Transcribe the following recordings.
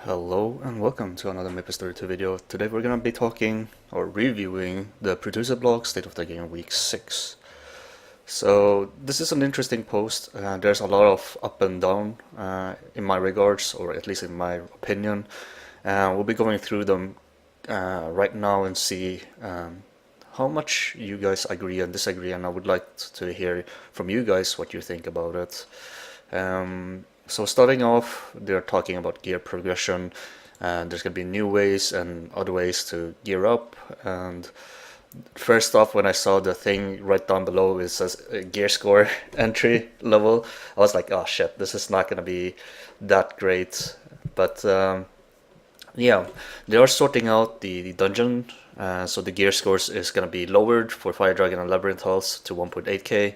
Hello and welcome to another Maplestory 2 video. Today we're going to be talking or reviewing the producer blog State of the Game Week 6. So this is an interesting post. There's a lot of up and down in my regards, or at least in my opinion. We'll be going through them right now and see how much you guys agree and disagree, and I would like to hear from you guys what you think about it. So starting off, they're talking about gear progression, and there's gonna be new ways and other ways to gear up. And first off, when I saw the thing right down below, it says gear score entry level, I was like, oh shit, this is not gonna be that great. But yeah, they are sorting out the dungeon, so the gear scores is gonna be lowered for Fire Dragon and Labyrinth Halls to 1.8k.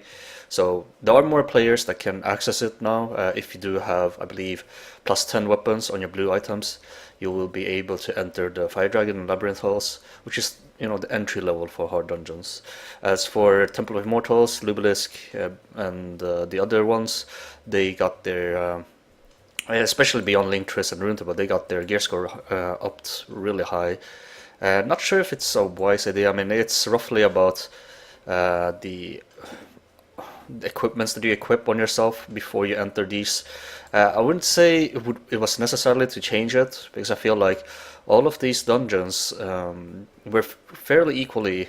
So there are more players that can access it now. If you do have, I believe, plus 10 weapons on your blue items, you will be able to enter the Fire Dragon and Labyrinth Halls, which is, the entry level for hard dungeons. As for Temple of Immortals, Lubelisk, and the other ones, they got their, especially beyond Linktress and Runeterra, they got their gear score upped really high. Not sure if it's a wise idea. I mean, it's roughly about the equipments that you equip on yourself before you enter these. I wouldn't say it was necessarily to change it, because I feel like all of these dungeons were fairly equally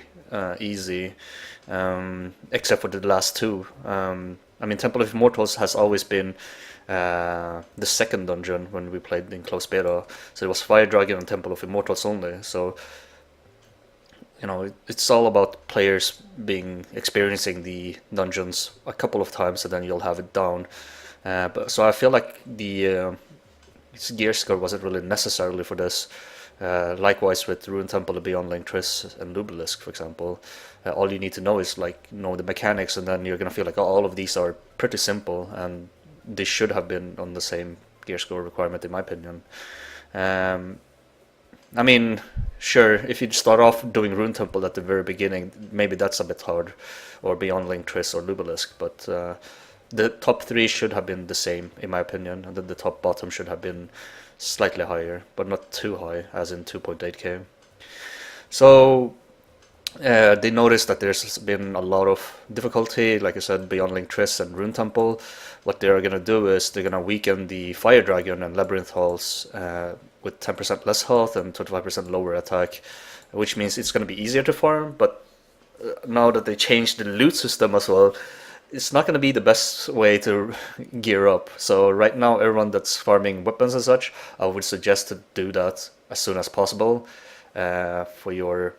easy, except for the last two. I mean, Temple of Immortals has always been the second dungeon when we played in closed beta, so it was Fire Dragon and Temple of Immortals only. So it's all about players experiencing the dungeons a couple of times, and then you'll have it down. But so I feel like the gear score wasn't really necessarily for this. Likewise with Rune Temple, Beyond Linktress, and Lubelisk, for example. All you need to know is know the mechanics, and then you're gonna feel like, oh, all of these are pretty simple, and they should have been on the same gear score requirement, in my opinion. I mean, sure, if you start off doing Rune Temple at the very beginning, maybe that's a bit hard, or Beyond Linktress or Lubelisk, but the top three should have been the same, in my opinion, and then the top bottom should have been slightly higher, but not too high, as in 2.8k. So they noticed that there's been a lot of difficulty, like I said, Beyond Linktress and Rune Temple. What they're gonna do is they're gonna weaken the Fire Dragon and Labyrinth Halls with 10% less health and 25% lower attack, which means it's gonna be easier to farm. But now that they changed the loot system as well, it's not gonna be the best way to gear up. So right now, everyone that's farming weapons and such, I would suggest to do that as soon as possible for your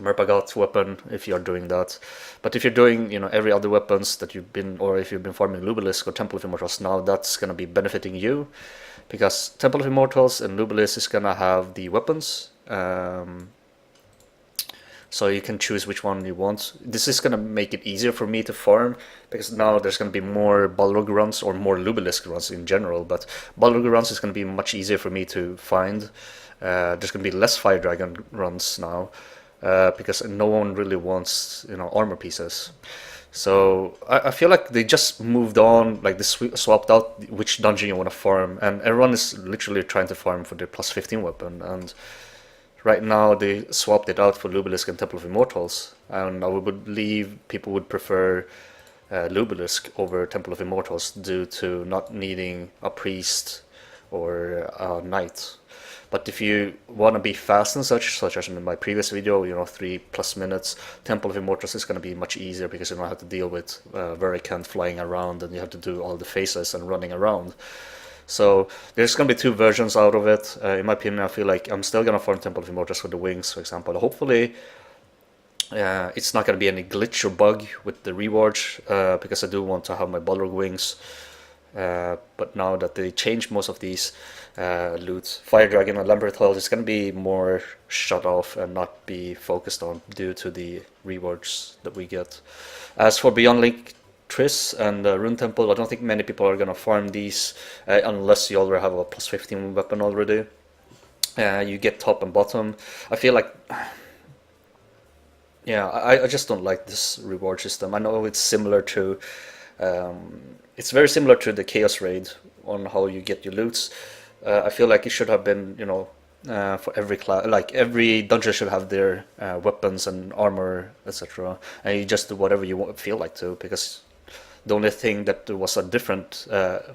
Merpagot weapon, if you're doing that. But if you're doing, every other weapons that you've been, or if you've been farming Lubelisk or Temple of Immortals now, that's gonna be benefiting you, because Temple of Immortals and Lubelisk is gonna have the weapons, so you can choose which one you want. This is gonna make it easier for me to farm, because now there's gonna be more Balrog runs, or more Lubelisk runs in general, but Balrog runs is gonna be much easier for me to find. There's gonna be less Fire Dragon runs now, because no one really wants armor pieces. So I feel like they just moved on, like they swapped out which dungeon you want to farm, and everyone is literally trying to farm for their plus 15 weapon. And right now they swapped it out for Lubelisk and Temple of Immortals, and I would believe people would prefer Lubelisk over Temple of Immortals due to not needing a priest or a knight. But if you want to be fast and such as in my previous video, 3+ minutes, Temple of Immortals is going to be much easier, because you don't have to deal with Verikant flying around, and you have to do all the phases and running around. So there's going to be two versions out of it. In my opinion, I feel like I'm still going to farm Temple of Immortals for the wings, for example. Hopefully it's not going to be any glitch or bug with the rewards, because I do want to have my Balrog wings. But now that they changed most of these loot, Fire Dragon and Labyrinth Halls is going to be more shut off and not be focused on due to the rewards that we get. As for Beyond Linktress and Rune Temple, I don't think many people are going to farm these unless you already have a plus 15 weapon already. You get top and bottom. I feel like, yeah, I just don't like this reward system. I know it's similar to it's very similar to the Chaos Raid on how you get your loots, I feel like it should have been, for every class, like every dungeon should have their weapons and armor, etc. And you just do whatever you feel like to, because the only thing that was a different,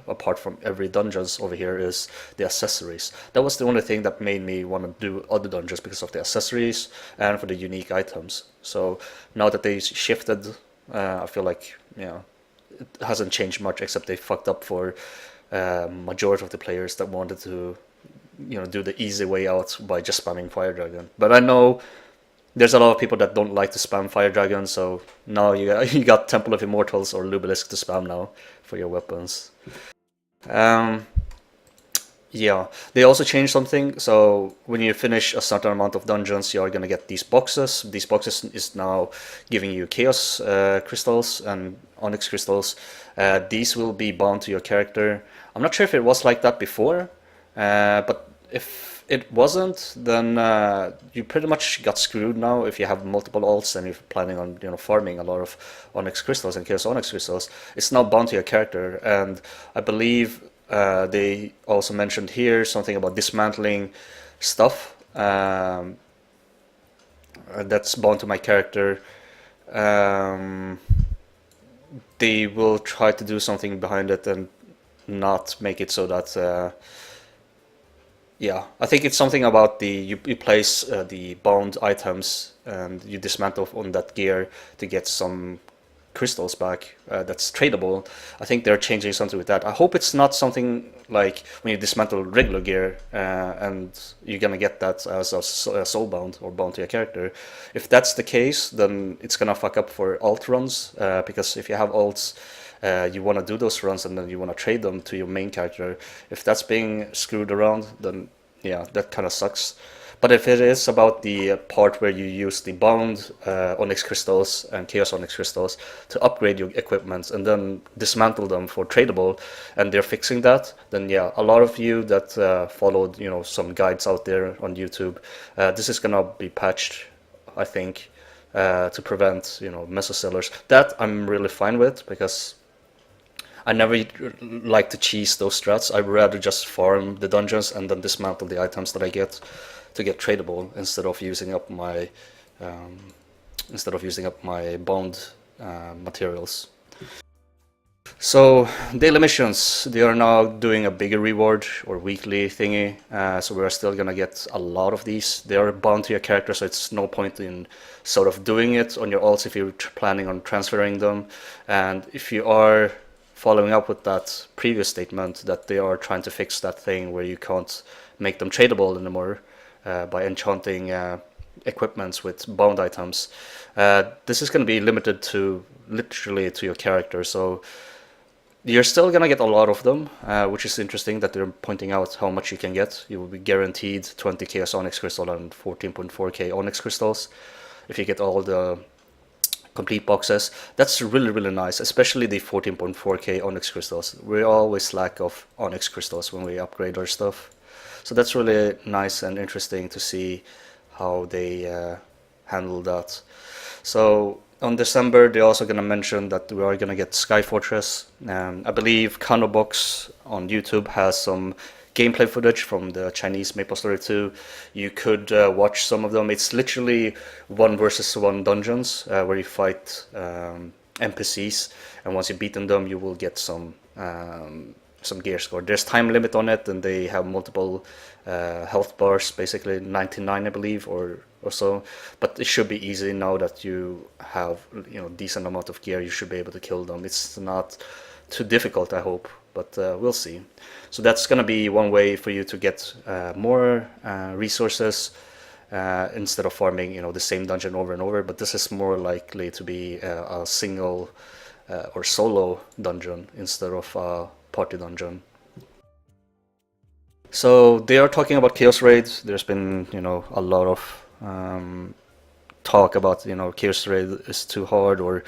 apart from every dungeons over here, is the accessories. That was the only thing that made me want to do other dungeons, because of the accessories and for the unique items. So now that they shifted, I feel like, it hasn't changed much, except they fucked up for majority of the players that wanted to, do the easy way out by just spamming Fire Dragon. But I know there's a lot of people that don't like to spam Fire Dragon, so now you got Temple of Immortals or Lubelisk to spam now for your weapons. Yeah, they also changed something. So when you finish a certain amount of dungeons, you are gonna get these boxes. These boxes is now giving you Chaos crystals and Onyx crystals. These will be bound to your character. I'm not sure if it was like that before, but if it wasn't, then you pretty much got screwed now if you have multiple alts and you're planning on farming a lot of Onyx crystals and Chaos Onyx crystals. It's now bound to your character, and I believe they also mentioned here something about dismantling stuff that's bound to my character. They will try to do something behind it and not make it so that yeah, I think it's something about you place the bound items and you dismantle on that gear to get some crystals back that's tradable. I think they're changing something with that. I hope it's not something like when you dismantle regular gear and you're gonna get that as a soul bound or bound to your character. If that's the case, then it's gonna fuck up for alt runs, because if you have alts, you want to do those runs and then you want to trade them to your main character. If that's being screwed around, then yeah, that kind of sucks. But if it is about the part where you use the bound Onyx crystals and Chaos Onyx crystals to upgrade your equipment and then dismantle them for tradable, and they're fixing that, then yeah, a lot of you that followed some guides out there on YouTube, this is gonna be patched, I think, to prevent meso sellers. That I'm really fine with, because I never like to cheese those strats. I'd rather just farm the dungeons and then dismantle the items that I get to get tradable, instead of using up my bound materials. So daily missions, they are now doing a bigger reward or weekly thingy, so we're still gonna get a lot of these. They are bound to your character, so it's no point in sort of doing it on your alts if you're planning on transferring them. And if you are following up with that previous statement that they are trying to fix that thing where you can't make them tradable anymore by enchanting equipments with bound items, this is going to be limited to literally to your character. So you're still going to get a lot of them, which is interesting that they're pointing out how much you can get. You will be guaranteed 20 Chaos Onyx crystal and 14.4k Onyx crystals if you get all the complete boxes. That's really nice, especially the 14.4k Onyx crystals. We always lack of Onyx crystals when we upgrade our stuff, so that's really nice and interesting to see how they handle that. So on December, they're also gonna mention that we are gonna get Sky Fortress. I believe Kanobox on YouTube has some gameplay footage from the Chinese Maplestory 2. You could watch some of them. It's literally 1 versus 1 dungeons where you fight NPCs, and once you beaten them, you will get some gear score. There's time limit on it, and they have multiple health bars, basically 99, I believe, or so. But it should be easy now that you have decent amount of gear. You should be able to kill them. It's not too difficult, I hope, but we'll see. So that's going to be one way for you to get more resources instead of farming the same dungeon over and over. But this is more likely to be a single or solo dungeon instead of a party dungeon. So they are talking about Chaos Raid. There's been a lot of talk about Chaos Raid is too hard, or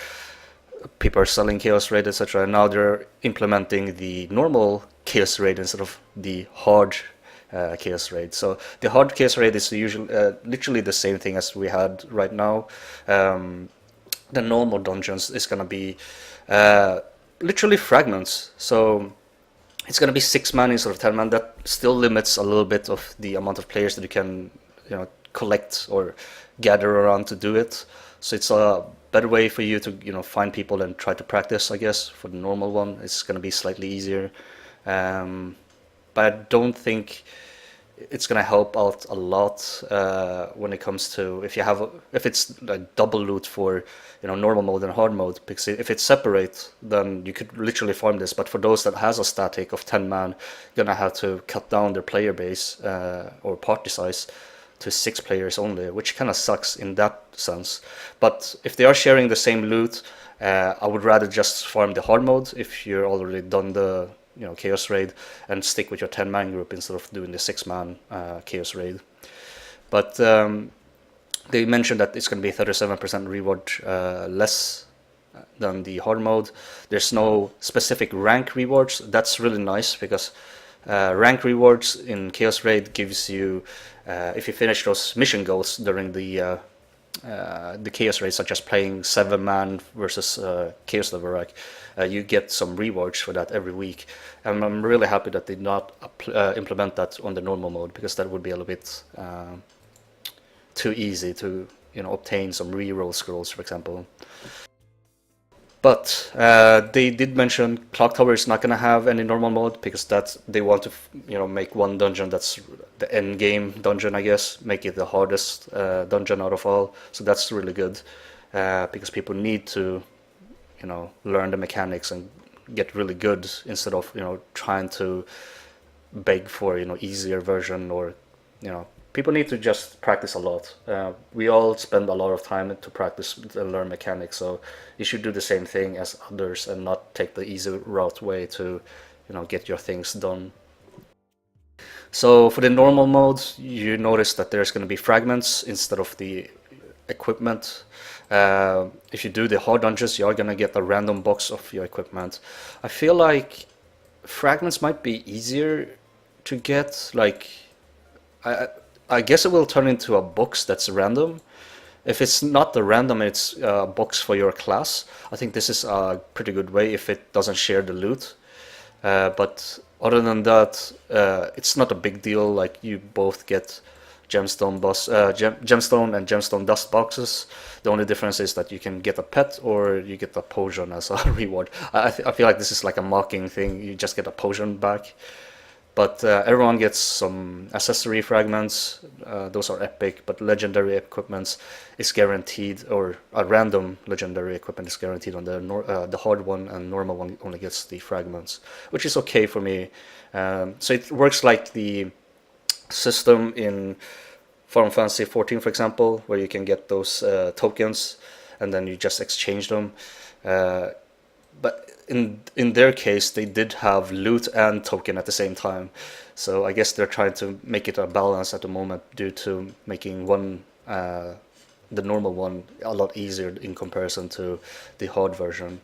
people are selling Chaos Raid, etc. And now they're implementing the normal Chaos Raid instead of the hard Chaos Raid. So the hard Chaos Raid is usually literally the same thing as we had right now. The normal dungeons is gonna be literally fragments. So it's going to be 6 man instead of 10 man. That still limits a little bit of the amount of players that you can, collect or gather around to do it. So it's a better way for you to, find people and try to practice, I guess. For the normal one, it's going to be slightly easier. But I don't think it's gonna help out a lot when it comes to if it's like double loot for normal mode and hard mode, because if it's separate then you could literally farm this. But for those that has a static of 10 man, gonna have to cut down their player base or party size to 6 players only, which kind of sucks in that sense. But if they are sharing the same loot, I would rather just farm the hard mode if you're already done the Chaos Raid, and stick with your 10 man group instead of doing the 6 man Chaos Raid. But they mentioned that it's going to be 37% reward less than the hard mode. There's no specific rank rewards. That's really nice, because rank rewards in Chaos Raid gives you, if you finish those mission goals during the Chaos Raid, such as playing 7 man versus Chaos level rank, you get some rewards for that every week. And I'm really happy that they did not implement that on the normal mode, because that would be a little bit too easy to obtain some reroll scrolls, for example. But they did mention Clock Tower is not going to have any normal mode, because they want to make one dungeon that's the end game dungeon, I guess, make it the hardest dungeon out of all. So that's really good, because people need to learn the mechanics and get really good, instead of trying to beg for easier version, or people need to just practice a lot. We all spend a lot of time to practice and learn mechanics, so you should do the same thing as others and not take the easy route way to get your things done. So for the normal mode, you notice that there's going to be fragments instead of the equipment. If you do the hard dungeons, you are going to get a random box of your equipment. I feel like fragments might be easier to get. Like, I guess it will turn into a box that's random. If it's not the random, it's a box for your class. I think this is a pretty good way if it doesn't share the loot. But other than that, it's not a big deal. Like, you both get gemstone and gemstone dust boxes. The only difference is that you can get a pet or you get a potion as a reward. I feel like this is like a mocking thing. You just get a potion back. But everyone gets some accessory fragments. Those are epic, but legendary equipments is guaranteed, or a random legendary equipment is guaranteed on the hard one, and normal one only gets the fragments, which is okay for me. So it works like the system in Final Fantasy 14, for example, where you can get those tokens and then you just exchange them. But in their case, they did have loot and token at the same time. So I guess they're trying to make it a balance at the moment, due to making the normal one a lot easier in comparison to the hard version.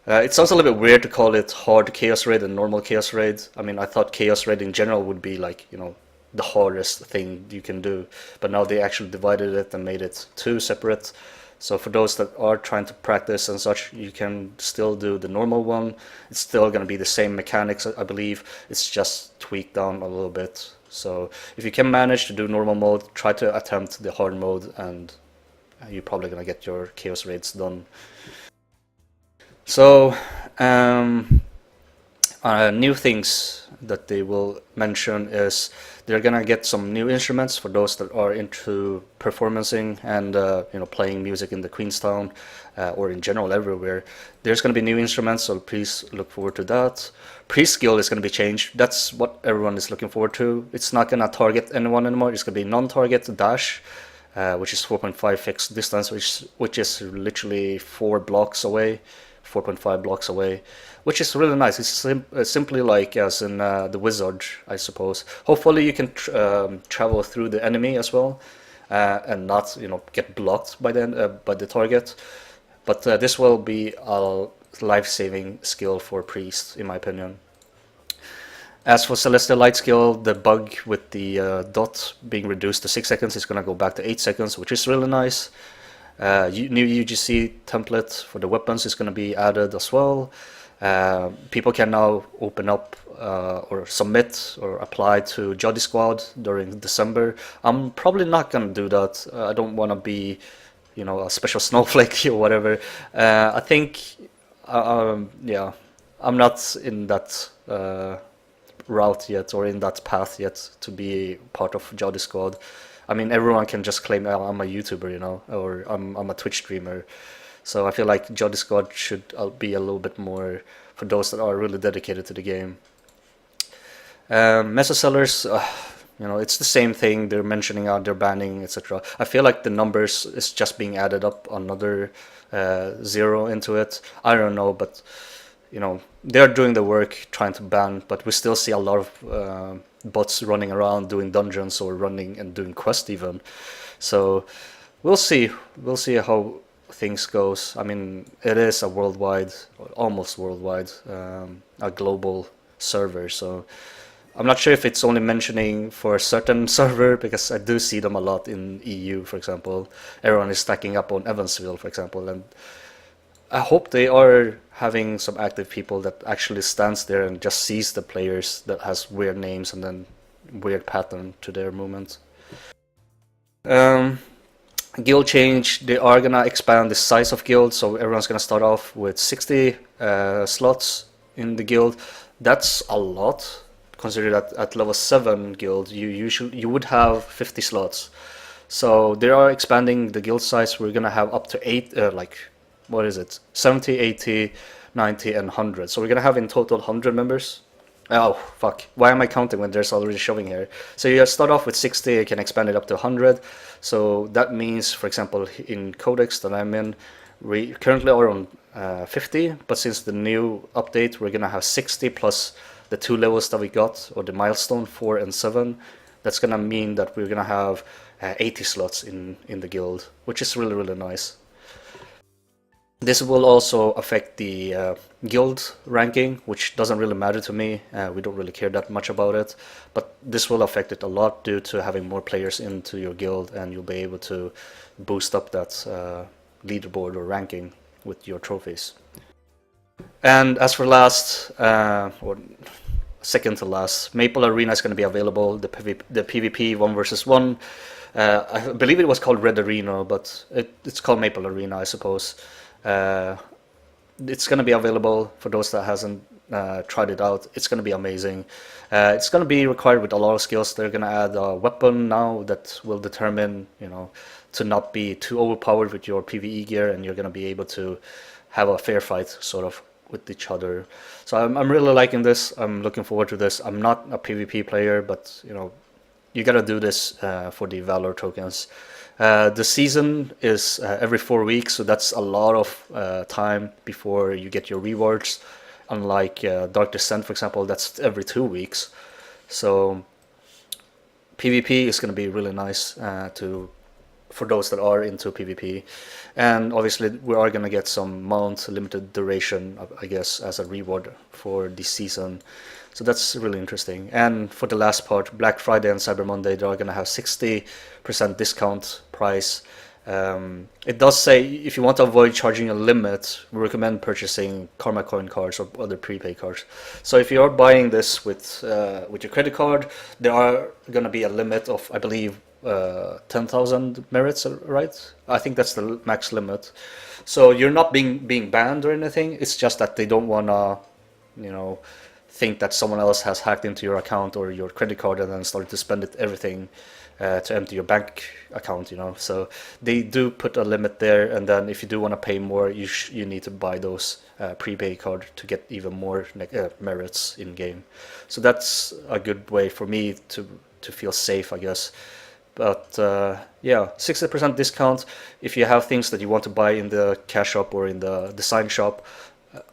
It sounds a little bit weird to call it hard Chaos Raid and normal Chaos Raid. I mean, I thought Chaos Raid in general would be like, the hardest thing you can do. But now they actually divided it and made it 2 separate. So for those that are trying to practice and such, you can still do the normal one. It's still going to be the same mechanics, I believe. It's just tweaked down a little bit. So if you can manage to do normal mode, try to attempt the hard mode, and you're probably going to get your Chaos Raids done. So new things that they will mention is they're gonna get some new instruments for those that are into performancing and playing music in the Queenstown or in general everywhere. There's gonna be new instruments, so please look forward to that. Priest skill is gonna be changed. That's what everyone is looking forward to. It's not gonna target anyone anymore. It's gonna be non-target dash, which is 4.5 fixed distance, which is literally 4.5 blocks away, which is really nice. It's simply like as in the Wizard, I suppose. Hopefully you can travel through the enemy as well, and not get blocked by the target. But this will be a life-saving skill for Priest, in my opinion. As for Celestial Light skill, the bug with the dot being reduced to 6 seconds is going to go back to 8 seconds, which is really nice. New UGC template for the weapons is going to be added as well. People can now open up or submit or apply to Juddy Squad during December. I'm probably not gonna do that. I don't want to be, a special snowflake or whatever. I think, yeah, I'm not in that route yet or in that path yet to be part of Jolly Squad. I mean, everyone can just claim, "Oh, I'm a YouTuber, or I'm a Twitch streamer." So I feel like Jolly Squad should be a little bit more for those that are really dedicated to the game. Mesa sellers, it's the same thing. They're mentioning they're banning, etc. I feel like the numbers is just being added up another zero into it. I don't know, but they're doing the work trying to ban, but we still see a lot of bots running around doing dungeons or running and doing quests even. So we'll see. We'll see how things goes. I mean, it is a worldwide, almost worldwide, a global server. So I'm not sure if it's only mentioning for a certain server, because I do see them a lot in EU, for example. Everyone is stacking up on Evansville, for example, and I hope they are having some active people that actually stands there and just sees the players that has weird names and then weird pattern to their movement. Guild change, they are gonna expand the size of guild, so everyone's gonna start off with 60 slots in the guild. That's a lot, considering that at level 7 guild you would have 50 slots. So they are expanding the guild size. We're gonna have up to 8 what is it, 70, 80, 90 and 100. So we're gonna have in total 100 members. Oh fuck, why am I counting when there's already showing here? So you start off with 60, you can expand it up to 100. So that means, for example, in Codex that I'm in, we currently are on 50, but since the new update we're gonna have 60 plus the 2 levels that we got, or the milestone 4 and 7. That's gonna mean that we're gonna have 80 slots in the guild, which is really, really nice. This will also affect the guild ranking, which doesn't really matter to me. We don't really care that much about it, but this will affect it a lot due to having more players into your guild, and you'll be able to boost up that leaderboard or ranking with your trophies. And as for last, or second to last, Maple Arena is going to be available, the PvP 1 versus 1. I believe it was called Red Arena, but it's called Maple Arena, I suppose. It's going to be available for those that hasn't tried it out. It's going to be amazing. It's going to be required with a lot of skills. They're going to add a weapon now that will determine, to not be too overpowered with your PvE gear, and you're going to be able to have a fair fight, sort of, with each other. So I'm really liking this. I'm looking forward to this. I'm not a PvP player, but you gotta do this for the Valor tokens. The season is every 4 weeks, so that's a lot of time before you get your rewards. Unlike Dark Descent, for example, that's every 2 weeks. So PvP is going to be really nice for those that are into PvP. And obviously we are going to get some mount limited duration, I guess, as a reward for this season. So that's really interesting. And for the last part, Black Friday and Cyber Monday, they are going to have 60% discount price. It does say if you want to avoid charging a limit, we recommend purchasing Karma Coin cards or other prepaid cards. So if you are buying this with your credit card, there are going to be a limit of, I believe, 10,000 merits, right? I think that's the max limit. So you're not being banned or anything. It's just that they don't want to, think that someone else has hacked into your account or your credit card and then started to spend everything to empty your bank account, So they do put a limit there, and then if you do want to pay more, you need to buy those prepaid card to get even more merits in game. So that's a good way for me to feel safe, I guess. But yeah, 60% discount if you have things that you want to buy in the cash shop or in the design shop.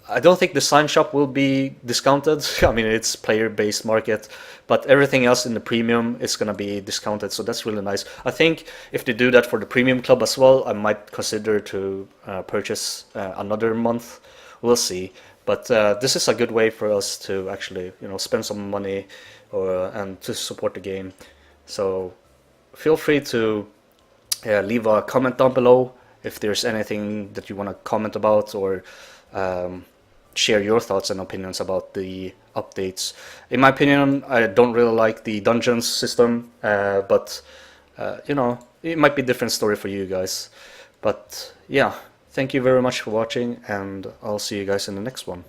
I don't think the sign shop will be discounted. I mean, it's player-based market, but everything else in the premium is going to be discounted, so that's really nice. I think if they do that for the premium club as well, I might consider to purchase another month. We'll see. But this is a good way for us to actually, spend some money and to support the game. So feel free to leave a comment down below if there's anything that you want to comment about, or share your thoughts and opinions about the updates. In my opinion, I don't really like the dungeons system, but you know, it might be a different story for you guys. But yeah, thank you very much for watching, and I'll see you guys in the next one.